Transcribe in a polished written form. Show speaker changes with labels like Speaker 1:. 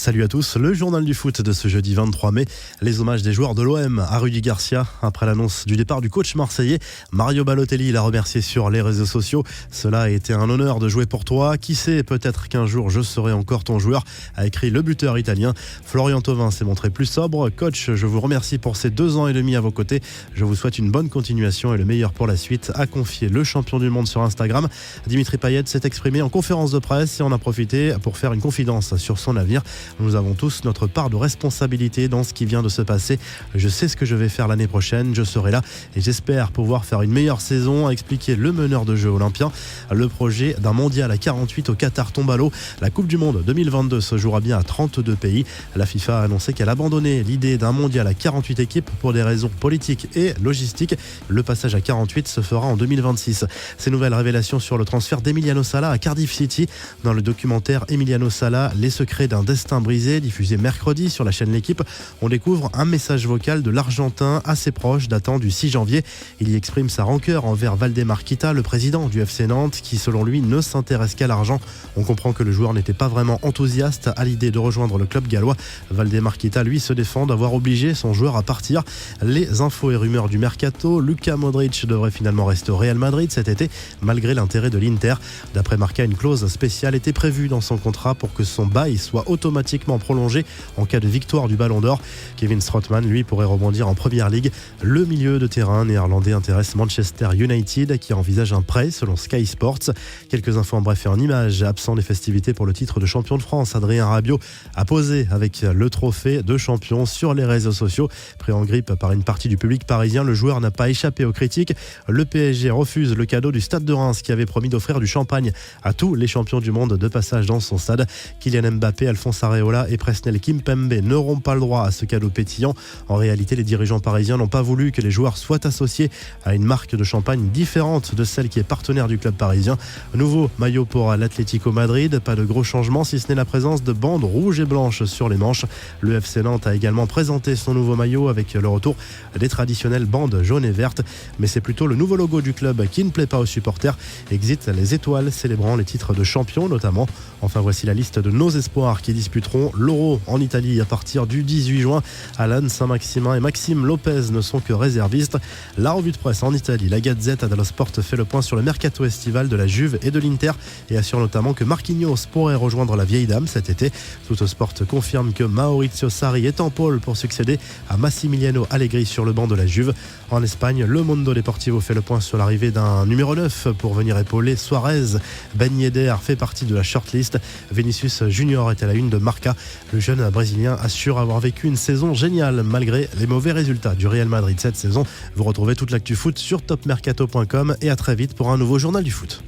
Speaker 1: Salut à tous, le journal du foot de ce jeudi 23 mai, les hommages des joueurs de l'OM à Rudy Garcia. Après l'annonce du départ du coach marseillais, Mario Balotelli l'a remercié sur les réseaux sociaux. Cela a été un honneur de jouer pour toi. Qui sait, peut-être qu'un jour je serai encore ton joueur, a écrit le buteur italien. Florian Thauvin s'est montré plus sobre. Coach, je vous remercie pour ces 2 ans et demi à vos côtés. Je vous souhaite une bonne continuation et le meilleur pour la suite, a confié le champion du monde sur Instagram. Dimitri Payet s'est exprimé en conférence de presse et en a profité pour faire une confidence sur son avenir. Nous avons tous notre part de responsabilité dans ce qui vient de se passer. Je sais ce que je vais faire l'année prochaine, je serai là et j'espère pouvoir faire une meilleure saison, a expliqué le meneur de jeu olympien. Le projet d'un mondial à 48 au Qatar tombe à l'eau. La Coupe du Monde 2022 se jouera bien à 32 pays. La FIFA a annoncé qu'elle abandonnait l'idée d'un mondial à 48 équipes pour des raisons politiques et logistiques. Le passage à 48 se fera en 2026. Ces nouvelles révélations sur le transfert d'Emiliano Sala à Cardiff City. Dans le documentaire Emiliano Sala, les secrets d'un destin brisé, diffusé mercredi sur la chaîne L'Équipe, on découvre un message vocal de l'Argentin assez proche datant du 6 janvier. Il y exprime sa rancœur envers Valdemar Kita, le président du FC Nantes, qui selon lui ne s'intéresse qu'à l'argent. On comprend que le joueur n'était pas vraiment enthousiaste à l'idée de rejoindre le club gallois. Valdemar Kita, lui, se défend d'avoir obligé son joueur à partir. Les infos et rumeurs du mercato, Luka Modric devrait finalement rester au Real Madrid cet été, malgré l'intérêt de l'Inter. D'après Marca, une clause spéciale était prévue dans son contrat pour que son bail soit automatiquement prolongé en cas de victoire du Ballon d'Or. Kevin Strootman, lui, pourrait rebondir en Première Ligue. Le milieu de terrain néerlandais intéresse Manchester United qui envisage un prêt selon Sky Sports. Quelques infos en bref et en images. Absent des festivités pour le titre de champion de France, Adrien Rabiot a posé avec le trophée de champion sur les réseaux sociaux. Pris en grippe par une partie du public parisien, le joueur n'a pas échappé aux critiques. Le PSG refuse le cadeau du Stade de Reims qui avait promis d'offrir du champagne à tous les champions du monde de passage dans son stade. Kylian Mbappé, Alphonse Areola et Presnel Kimpembe n'auront pas le droit à ce cadeau pétillant. En réalité, les dirigeants parisiens n'ont pas voulu que les joueurs soient associés à une marque de champagne différente de celle qui est partenaire du club parisien. Nouveau maillot pour l'Atlético Madrid, pas de gros changements si ce n'est la présence de bandes rouges et blanches sur les manches. Le FC Nantes a également présenté son nouveau maillot avec le retour des traditionnelles bandes jaunes et vertes, mais c'est plutôt le nouveau logo du club qui ne plaît pas aux supporters. Exit les étoiles célébrant les titres de champion notamment. Enfin, voici la liste de nos espoirs qui disputeront l'Euro en Italie à partir du 18 juin. Alan Saint-Maximin et Maxime Lopez ne sont que réservistes. La revue de presse en Italie, la Gazette dello Sport fait le point sur le mercato estival de la Juve et de l'Inter et assure notamment que Marquinhos pourrait rejoindre la vieille dame cet été. Tuttosport confirme que Maurizio Sarri est en pôle pour succéder à Massimiliano Allegri sur le banc de la Juve. En Espagne, Le Mundo Deportivo fait le point sur l'arrivée d'un numéro 9 pour venir épauler Suarez. Ben Yedder fait partie de la shortlist. Vinicius Junior est à la une de Marca. Le jeune brésilien assure avoir vécu une saison géniale malgré les mauvais résultats du Real Madrid cette saison. Vous retrouvez toute l'actu foot sur topmercato.com et à très vite pour un nouveau journal du foot.